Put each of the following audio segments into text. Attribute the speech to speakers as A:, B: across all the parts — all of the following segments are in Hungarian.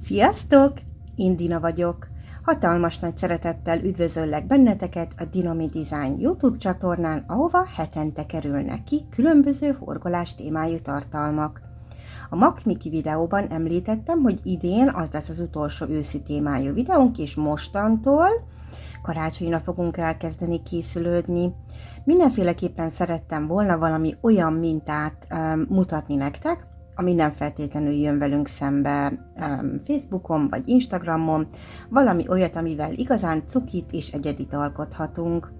A: Sziasztok! Én Dina vagyok. Hatalmas nagy szeretettel üdvözöllek benneteket a Dinomi Design YouTube csatornán, ahova hetente kerülnek ki különböző horgolás témájú tartalmak. A Makmiki videóban említettem, hogy idén az lesz az utolsó őszi témájú videónk, és mostantól karácsonyra fogunk elkezdeni készülődni. Mindenféleképpen szerettem volna valami olyan mintát mutatni nektek, ami nem feltétlenül jön velünk szembe Facebookon vagy Instagramon, valami olyat, amivel igazán cukit és egyedit alkothatunk.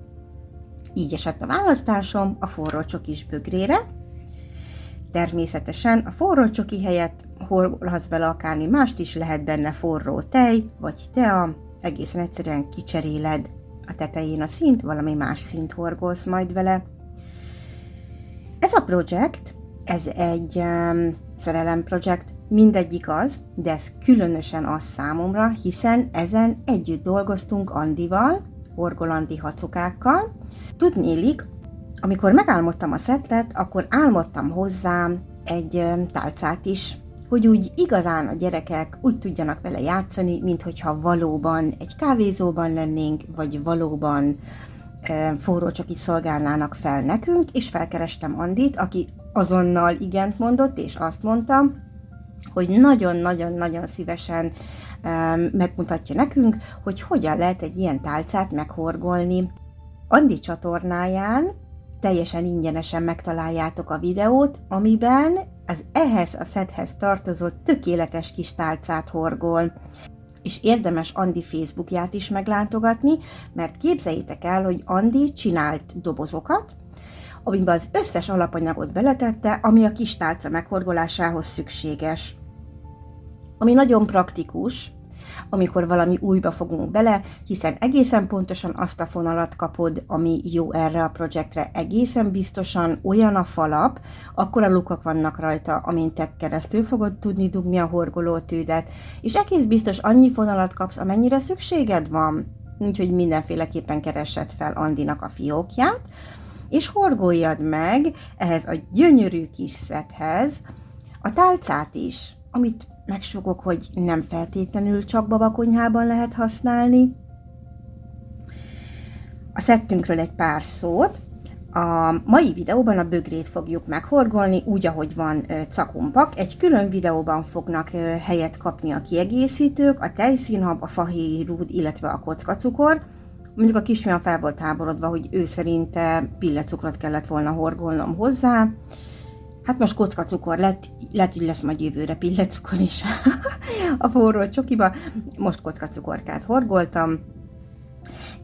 A: Így esett a választásom a forró csokis bögrére. Természetesen a forró csoki helyett horgolhatsz bele akármi mást is, lehet benne forró tej vagy tea, egészen egyszerűen kicseréled a tetején a színt, valami más színt horgolsz majd vele. Ez a projekt, ez egy szerelem projekt, mindegyik az, de ez különösen az számomra, hiszen ezen együtt dolgoztunk Andival, Horgol Andi hacukákkal. Tudnélik, amikor megálmodtam a szettet, akkor álmodtam hozzá egy tálcát is, hogy úgy igazán a gyerekek úgy tudjanak vele játszani, minthogyha valóban egy kávézóban lennénk, vagy valóban forró csokit szolgálnának fel nekünk, és felkerestem Andit, aki azonnal igent mondott, és azt mondta, hogy nagyon-nagyon-nagyon szívesen megmutatja nekünk, hogy hogyan lehet egy ilyen tálcát meghorgolni. Andi csatornáján teljesen ingyenesen megtaláljátok a videót, amiben az ehhez a szethez tartozott tökéletes kis tálcát horgol. És érdemes Andi Facebookját is meglátogatni, mert képzeljétek el, hogy Andi csinált dobozokat, amiben az összes alapanyagot beletette, ami a kis tálca meghorgolásához szükséges. Ami nagyon praktikus, amikor valami újba fogunk bele, hiszen egészen pontosan azt a fonalat kapod, ami jó erre a projektre, egészen biztosan olyan a falap, akkora lukak vannak rajta, amin te keresztül fogod tudni dugni a horgolótűdet, és egész biztos annyi fonalat kapsz, amennyire szükséged van. Úgyhogy mindenféleképpen keressed fel Andinak a fiókját, és horgoljad meg ehhez a gyönyörű kis szethez a tálcát is, amit megsugok, hogy nem feltétlenül csak babakonyhában lehet használni. A szettünkről egy pár szót. A mai videóban a bögrét fogjuk meghorgolni, úgy, ahogy van cakumpak. Egy külön videóban fognak helyet kapni a kiegészítők, a tejszínhab, a fahéj rúd, illetve a kockacukor. Mondjuk a kisfiam fel volt háborodva, hogy ő szerinte pillecukrot kellett volna horgolnom hozzá. Hát most kockacukor lett, lehet, hogy lesz majd jövőre pillecukor is a forró csokiba. Most kockacukorkát horgoltam.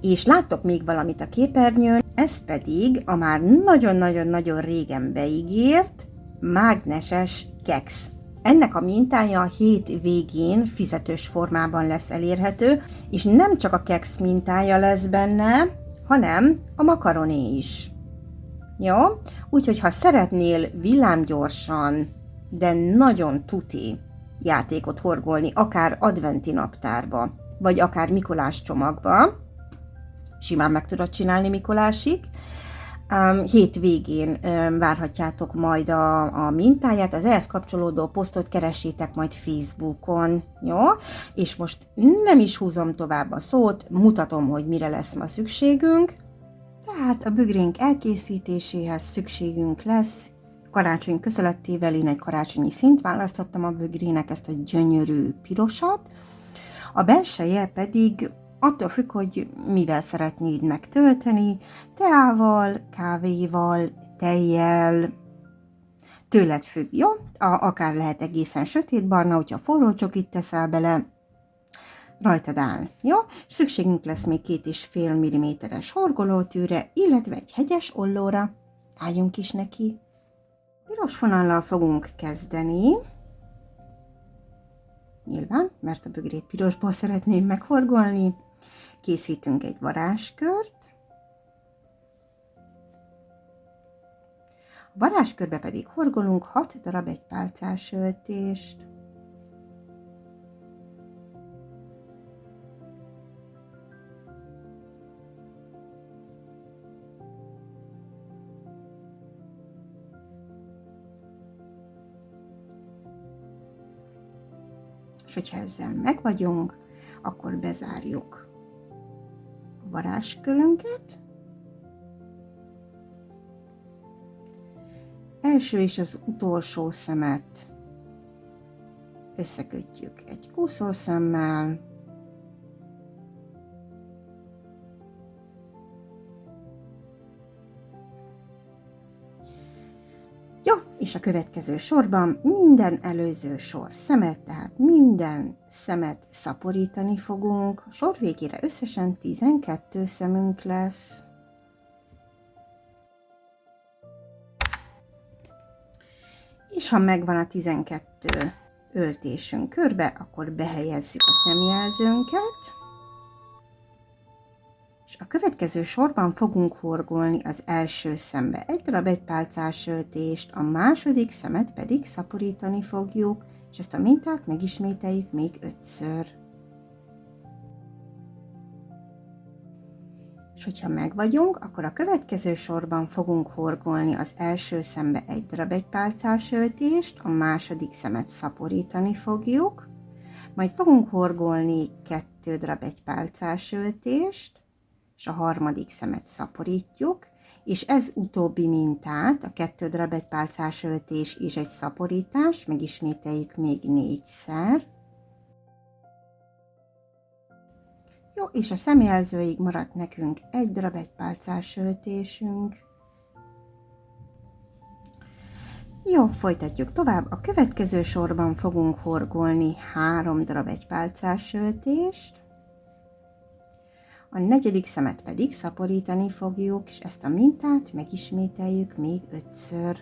A: És láttok még valamit a képernyőn, ez pedig a már nagyon-nagyon-nagyon régen beígért mágneses keksz. Ennek a mintája a hét végén fizetős formában lesz elérhető, és nem csak a keksz mintája lesz benne, hanem a makaroné is. Jó? Úgyhogy ha szeretnél villámgyorsan, de nagyon tuti játékot horgolni, akár adventi naptárba, vagy akár Mikolás csomagba, simán meg tudod csinálni Mikolásig. Hét végén várhatjátok majd a mintáját, az ehhez kapcsolódó posztot keressétek majd Facebookon, jó? És most nem is húzom tovább a szót, mutatom, hogy mire lesz ma szükségünk. Tehát a bögrénk elkészítéséhez szükségünk lesz, karácsony közelettével én egy karácsonyi színt választottam a bögrének, ezt a gyönyörű pirosat, a belseje pedig attól függ, hogy mivel szeretnéd megtölteni, teával, kávéval, tejjel, tőled függ, jó? Akár lehet egészen sötétbarna, hogyha forró csokit teszel bele, rajtad áll, jó? Szükségünk lesz még 2,5 mm-es horgolótűre, illetve egy hegyes ollóra. Álljunk is neki. Piros vonallal fogunk kezdeni. Nyilván, mert a bögrét pirosból szeretném meghorgolni. Készítünk egy varázskört. A varázskörbe pedig horgolunk 6 darab egypálcás öltést. És hogyha ezzel meg vagyunk, akkor bezárjuk a varázskörünket. Első és az utolsó szemet összekötjük egy kúszószemmel, jó, és a következő sorban minden előző sor szemet, tehát minden szemet szaporítani fogunk. A sor végére összesen 12 szemünk lesz. És ha megvan a 12 öltésünk körbe, akkor behelyezzük a szemjelzőnket. És a következő sorban fogunk horgolni az első szembe egy darab egypálcás öltést, a második szemet pedig szaporítani fogjuk, és ezt a mintát megismételjük még 5-ször. És hogyha megvagyunk, akkor a következő sorban fogunk horgolni az első szembe egy darab egypálcás öltést, a második szemet szaporítani fogjuk, majd fogunk horgolni 2 darab egypálcás öltést, és a harmadik szemet szaporítjuk, és ez utóbbi mintát, a 2 darab egypálcás öltés és egy szaporítás, megismételjük még 4-szer. Jó, és a szemjelzőig maradt nekünk egy darab egypálcás öltésünk. Jó, folytatjuk tovább. A következő sorban fogunk horgolni 3 darab egypálcás öltést. A negyedik szemet pedig szaporítani fogjuk, és ezt a mintát megismételjük még 5-ször.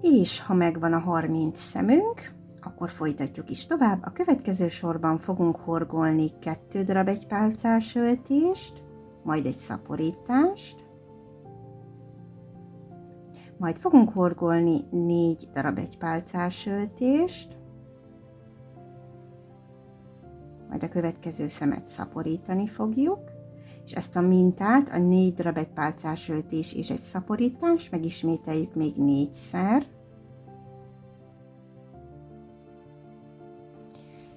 A: És ha megvan a 30 szemünk, akkor folytatjuk is tovább. A következő sorban fogunk horgolni 2 darab egypálcás öltést, majd egy szaporítást, majd fogunk horgolni 4 darab egypálcás öltést, majd a következő szemet szaporítani fogjuk, és ezt a mintát, a 4 darab egypálcás öltés és egy szaporítás megismételjük még 4-szer.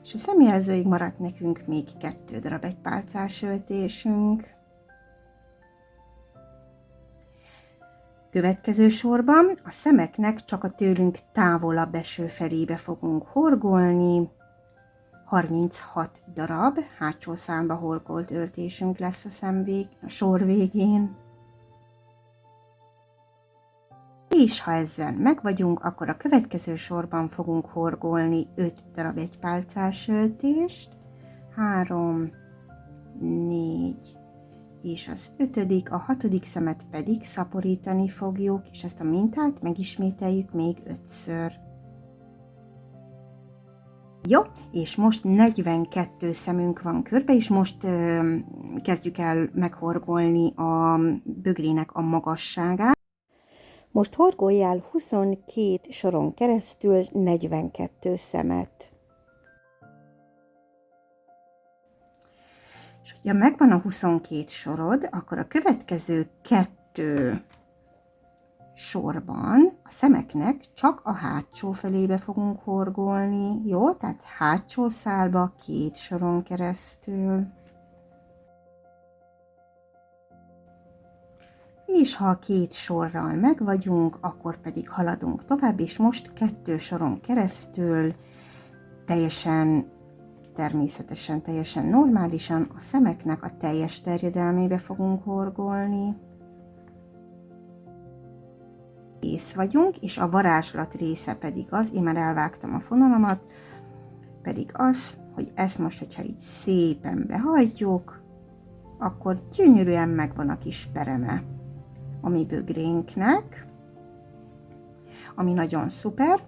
A: És a szemjelzőig maradt nekünk még 2 darab egypálcás öltésünk. Következő sorban a szemeknek csak a tőlünk távolabb eső felébe fogunk horgolni. 36 darab hátsó számba horgolt öltésünk lesz a sor végén. És ha ezzel megvagyunk, akkor a következő sorban fogunk horgolni 5 darab egypálcás öltést, 3, 4, és az 5., a 6. szemet pedig szaporítani fogjuk, és ezt a mintát megismételjük még 5-ször. Jó, és most 42 szemünk van körbe, és most kezdjük el meghorgolni a bögrének a magasságát. Most horgoljál 22 soron keresztül 42 szemet. És hogyha megvan a 22 sorod, akkor a következő 2 sorban a szemeknek csak a hátsó felébe fogunk horgolni, jó? Tehát hátsó szálba 2 soron keresztül. És ha a 2 sorral megvagyunk, akkor pedig haladunk tovább, és most 2 soron keresztül természetesen teljesen normálisan a szemeknek a teljes terjedelmébe fogunk horgolni. Kész vagyunk, és a varázslat része pedig az, én már elvágtam a fonalamat, pedig az, hogy ezt most, hogyha így szépen behajtjuk, akkor gyönyörűen megvan a kis pereme a mi bögrénknek, ami nagyon szuper,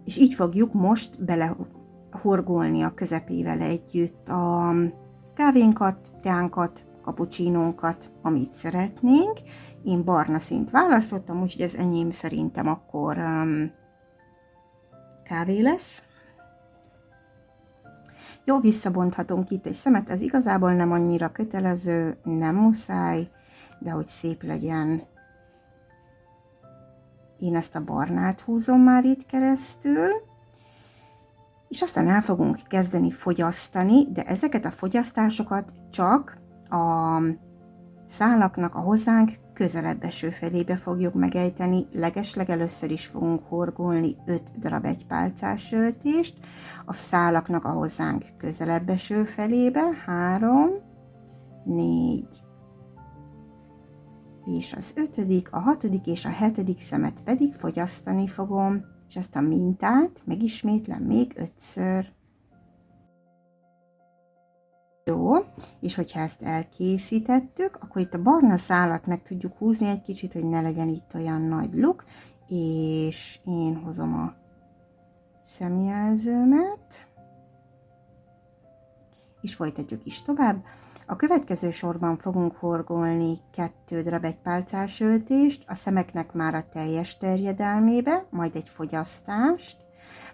A: és így fogjuk most belehorgolni a közepével együtt a kávénkat, teánkat, kapucsinónkat, amit szeretnénk. Én barna színt választottam, úgyhogy az enyém szerintem akkor kávé lesz. Jó, visszabonthatunk itt egy szemet, ez igazából nem annyira kötelező, nem muszáj, de hogy szép legyen. Én ezt a barnát húzom már itt keresztül, és aztán el fogunk kezdeni fogyasztani, de ezeket a fogyasztásokat csak a szálaknak a hozzánk közelebb eső felébe fogjuk megejteni. Először is fogunk horgolni 5 darab egypálcás öltést, a szálaknak a hozzánk közelebb eső felébe, 3, 4, és az 5., a 6. és a 7. szemet pedig fogyasztani fogom, és ezt a mintát megismétlem még 5-ször. Jó, és hogyha ezt elkészítettük, akkor itt a barna szálat meg tudjuk húzni egy kicsit, hogy ne legyen itt olyan nagy luk, és én hozom a szemjelzőmet, és folytatjuk is tovább. A következő sorban fogunk horgolni 2 darab egypálcás öltést, a szemeknek már a teljes terjedelmébe, majd egy fogyasztást,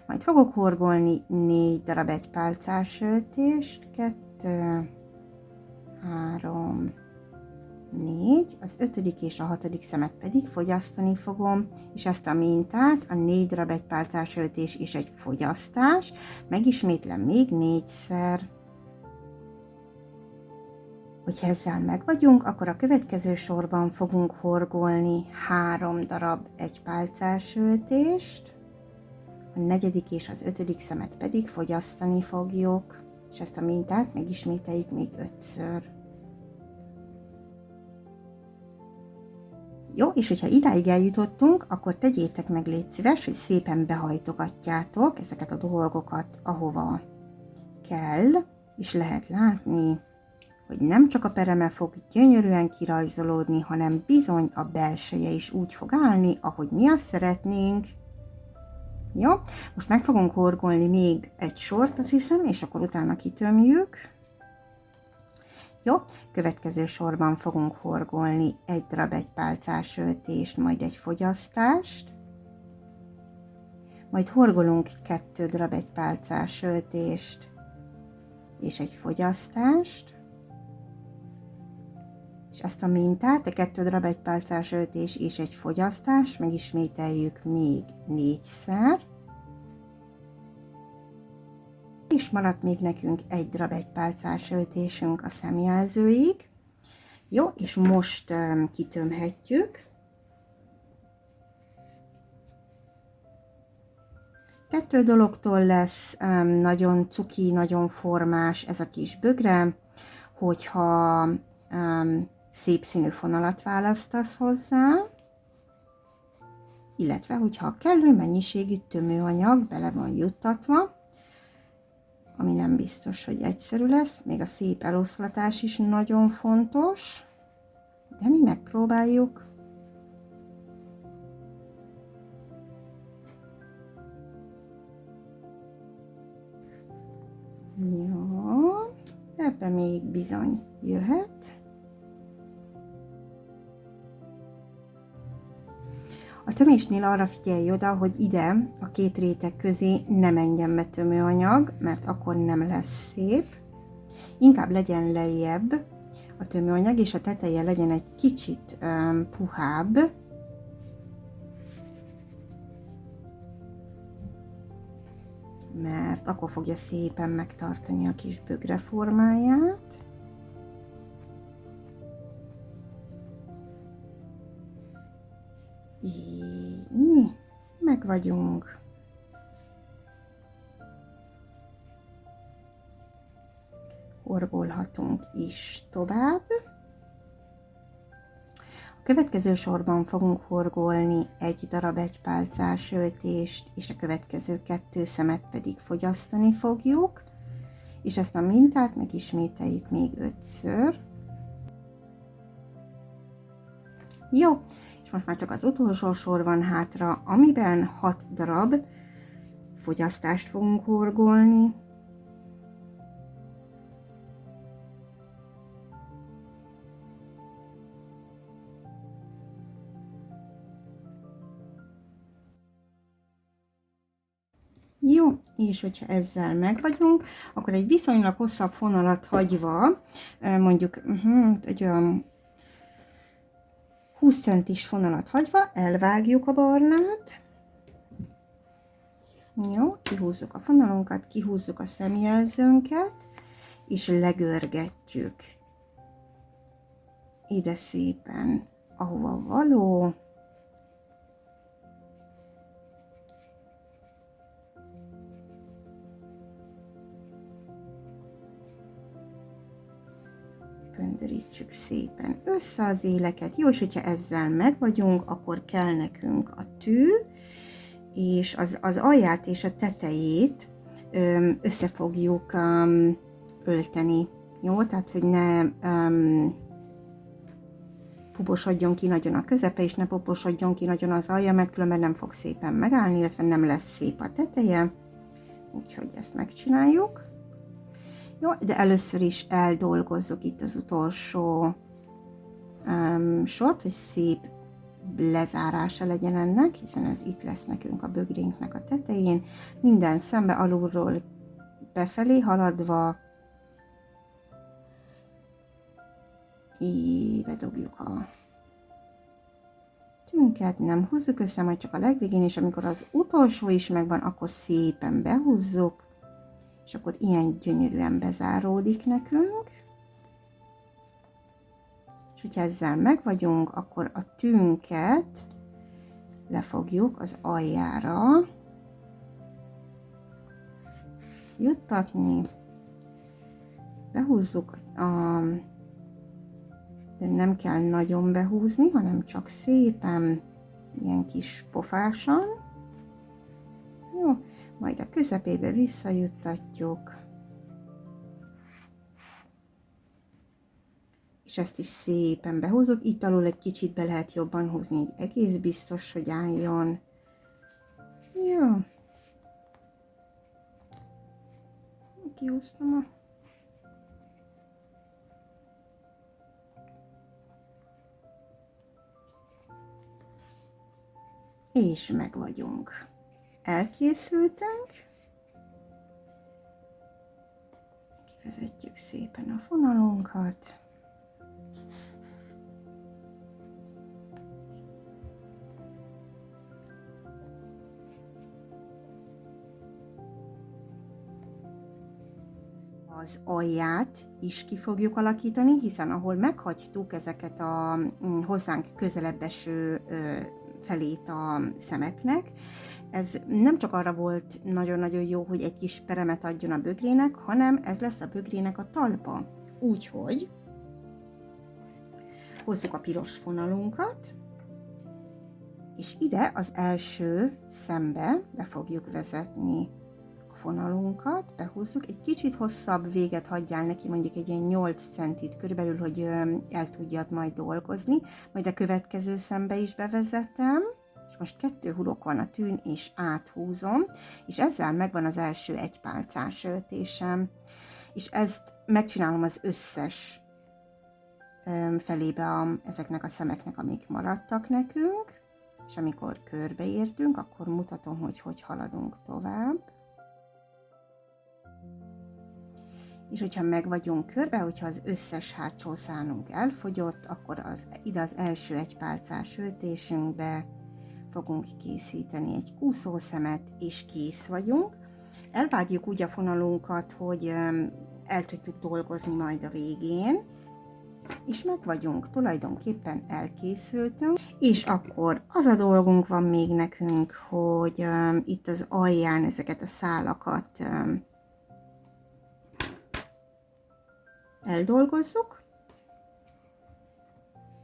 A: majd fogok horgolni 4 darab egypálcás öltést, 2, 3, 4, az 5. és a 6. szemet pedig fogyasztani fogom, és ezt a mintát, a 4 darab egypálcás öltés és egy fogyasztás, megismétlem még 4-szer. Hogyha ezzel meg vagyunk, akkor a következő sorban fogunk horgolni 3 darab egypálcás öltést, a 4. és az 5. szemet pedig fogyasztani fogjuk, és ezt a mintát megismételjük még 5-ször. Jó, és hogyha idáig eljutottunk, akkor tegyétek meg, légy szíves, hogy szépen behajtogatjátok ezeket a dolgokat, ahova kell, és lehet látni, hogy nem csak a pereme fog gyönyörűen kirajzolódni, hanem bizony a belseje is úgy fog állni, ahogy mi azt szeretnénk. Jó, most meg fogunk horgolni még egy sort, azt hiszem, és akkor utána kitömjük. Jó, következő sorban fogunk horgolni 1 darab egypálcás öltést, majd egy fogyasztást. Majd horgolunk 2 darab egypálcás öltést és egy fogyasztást. És ezt a mintát, a 2 darab egypálcás öltés és egy fogyasztás megismételjük még 4-szer. És maradt még nekünk 1 darab egypálcás öltésünk a szemjelzőig. Jó, és most kitömhetjük. 2 dologtól lesz nagyon cuki, nagyon formás ez a kis bögre, hogyha szép színű fonalat választasz hozzá, illetve hogyha kellő mennyiségű tömőanyag bele van juttatva, ami nem biztos, hogy egyszerű lesz, még a szép eloszlatás is nagyon fontos, de mi megpróbáljuk. Jó, ebbe még bizony jöhet. A tömésnél arra figyelj oda, hogy ide a 2 réteg közé ne menjen be tömőanyag, mert akkor nem lesz szép. Inkább legyen lejjebb a tömőanyag, és a teteje legyen egy kicsit puhább. Mert akkor fogja szépen megtartani a kis bögre formáját. Így, meg vagyunk. Horgolhatunk is tovább. A következő sorban fogunk horgolni 1 darab egypálcás öltést, és a következő 2 szemet pedig fogyasztani fogjuk. És ezt a mintát megismételjük még 5-ször. Jó, és most már csak az utolsó sor van hátra, amiben 6 darab fogyasztást fogunk horgolni. Jó, és hogyha ezzel meg vagyunk, akkor egy viszonylag hosszabb fonalat hagyva, mondjuk egy olyan 20 centis fonalat hagyva elvágjuk a barnát. Jó, kihúzzuk a fonalunkat, kihúzzuk a szemjelzőnket, és legörgetjük ide szépen, ahova való. Pöndörítsük szépen össze az éleket. Jó, és hogyha ezzel meg vagyunk, akkor kell nekünk a tű, és az alját és a tetejét össze fogjuk ölteni. Jó, tehát hogy ne puposodjon ki nagyon a közepe, és ne puposodjon ki nagyon az alja, mert különben nem fog szépen megállni, illetve nem lesz szép a teteje. Úgyhogy ezt megcsináljuk. Jó, de először is eldolgozzuk itt az utolsó sort, hogy szép lezárása legyen ennek, hiszen ez itt lesz nekünk a bögrénknek a tetején. Minden szembe alulról befelé haladva így bedugjuk a tünket, nem húzzuk össze, majd csak a legvégén, és amikor az utolsó is megvan, akkor szépen behúzzuk, és akkor ilyen gyönyörűen bezáródik nekünk. És hogyha ezzel meg vagyunk, akkor a tünket lefogjuk az aljára juttatni, behúzzuk, de nem kell nagyon behúzni, hanem csak szépen, ilyen kis pofásan. Jó, majd a közepébe visszajuttatjuk, és ezt is szépen behúzok. Itt alul egy kicsit be lehet jobban húzni, így egész biztos, hogy álljon. Jó. Kihúztam a... És meg vagyunk. Elkészültünk. Kivezetjük szépen a fonalunkat. Az alját is ki fogjuk alakítani, hiszen ahol meghagytuk ezeket a hozzánk közelebb eső felét a szemeknek, ez nem csak arra volt nagyon-nagyon jó, hogy egy kis peremet adjon a bögrének, hanem ez lesz a bögrének a talpa. Úgyhogy hozzuk a piros fonalunkat, és ide az első szembe be fogjuk vezetni a fonalunkat, behúzzuk, egy kicsit hosszabb véget hagyjál neki, mondjuk egy ilyen 8 centit körülbelül, hogy el tudjad majd dolgozni, majd a következő szembe is bevezetem, és most 2 hurok van a tűn, és áthúzom, és ezzel megvan az első egypálcás öltésem, és ezt megcsinálom az összes felébe ezeknek a szemeknek, amik maradtak nekünk, és amikor körbeértünk, akkor mutatom, hogy haladunk tovább. És hogyha meg vagyunk körbe, hogyha az összes hátsó szánunk elfogyott, akkor ide az első egypálcás öltésünkbe fogunk készíteni egy kúszószemet, és kész vagyunk. Elvágjuk úgy a fonalunkat, hogy el tudjuk dolgozni majd a végén, és meg vagyunk, tulajdonképpen elkészültünk, és akkor az a dolgunk van még nekünk, hogy itt az alján ezeket a szálakat eldolgozzuk,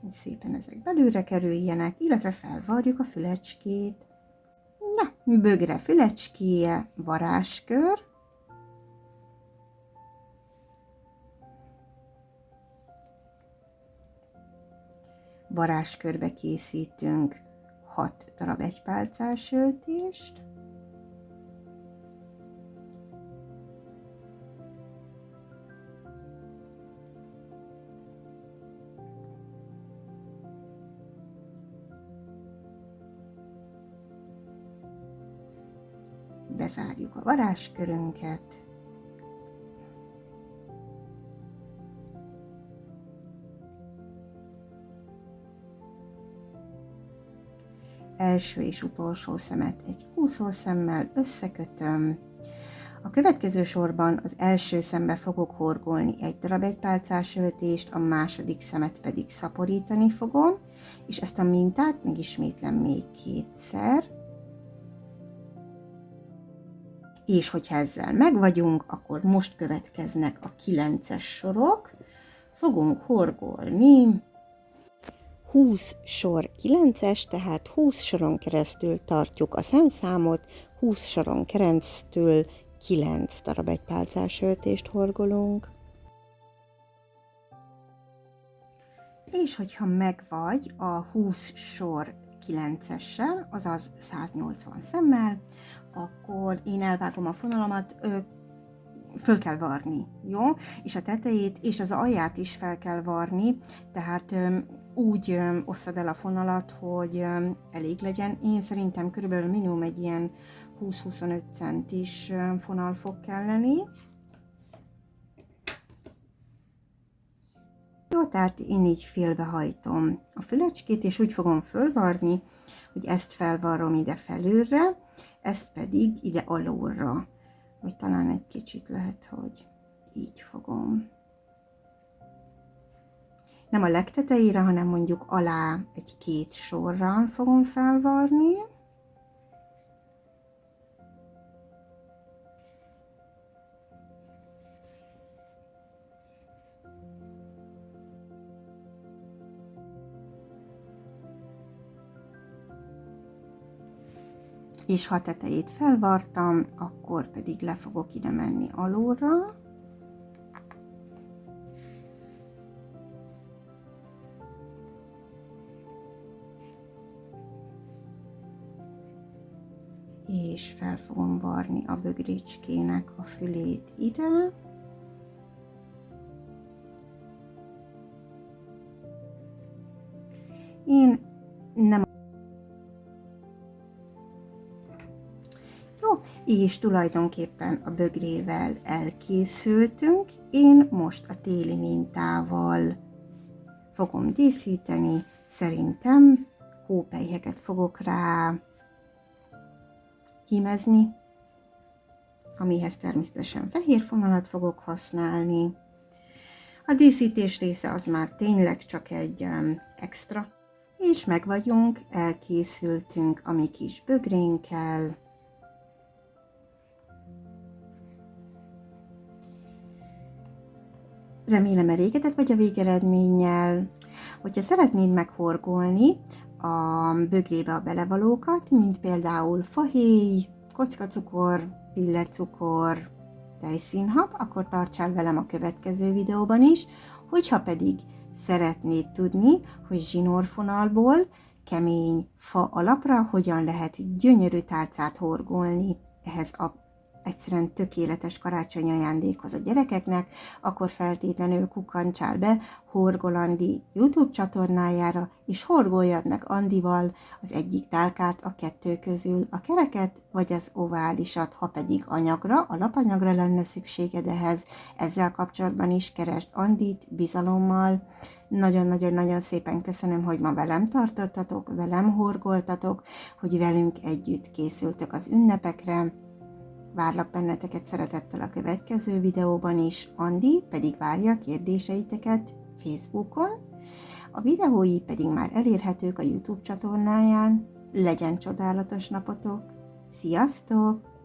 A: hogy szépen ezek belőle kerüljenek, illetve felvarjuk a fülecskét. Na, bögre fülecskéje, varázskör. Varázskörbe készítünk 6 darab egypálcás öltést. Bezárjuk a varázskörünket. első és utolsó szemet egy kúszószemmel összekötöm. A következő sorban az első szembe fogok horgolni egy darab egypálcás öltést, a második szemet pedig szaporítani fogom, és ezt a mintát megismétlem még kétszer. És hogyha ezzel megvagyunk, akkor most következnek a 9-es sorok. Fogunk horgolni 20 sor 9-es, tehát 20 soron keresztül tartjuk a szemszámot, 20 soron keresztül 9 darab egypálcás öltést horgolunk. És hogyha megvagy a 20 sor 9-essel, azaz 180 szemmel, akkor én elvágom a fonalamat, föl kell varni, jó? És a tetejét és az alját is fel kell varni, tehát úgy osszad el a fonalat, hogy elég legyen. Én szerintem körülbelül minimum egy ilyen 20-25 centis fonal fog kelleni. Jó, tehát én így félbehajtom a fülecskét, és úgy fogom fölvarni, hogy ezt felvarrom ide felülre, ezt pedig ide alulra. Vagy talán egy kicsit lehet, hogy így fogom. Nem a legtetejére, hanem mondjuk alá egy-két sorral fogom felvarni. És ha a tetejét felvartam, akkor pedig le fogok ide menni alulra. És fel fogom varni a bögrécskének a fülét ide. Én nem. Jó, és tulajdonképpen a bögrével elkészültünk. Én most a téli mintával fogom díszíteni. Szerintem hópelyheket fogok rá hímezni, amihez természetesen fehér fonalat fogok használni. A díszítés része az már tényleg csak egy extra. És meg vagyunk, elkészültünk a mi kis bögrénkkel. Remélem elégedett vagy a végeredménnyel. Hogyha szeretnéd meghorgolni a bögrébe a belevalókat, mint például fahéj, kockacukor, pillecukor, tejszínhab, akkor tartsál velem a következő videóban is. Hogyha pedig szeretnéd tudni, hogy zsinórfonalból kemény fa alapra hogyan lehet gyönyörű tálcát horgolni ehhez a egyszerűen tökéletes karácsonyi ajándékhoz a gyerekeknek, akkor feltétlenül kukkantsál be Horgol Andi YouTube csatornájára, és horgoljad meg Andival az egyik tálkát a kettő közül, a kereket vagy az oválisat, ha pedig anyagra, alapanyagra lenne szükséged ehhez. Ezzel kapcsolatban is keresd Andit bizalommal. Nagyon-nagyon-nagyon szépen köszönöm, hogy ma velem tartottatok, velem horgoltatok, hogy velünk együtt készültök az ünnepekre. Várlak benneteket szeretettel a következő videóban is, Andi pedig várja a kérdéseiteket Facebookon, a videói pedig már elérhetők a YouTube csatornáján. Legyen csodálatos napotok! Sziasztok!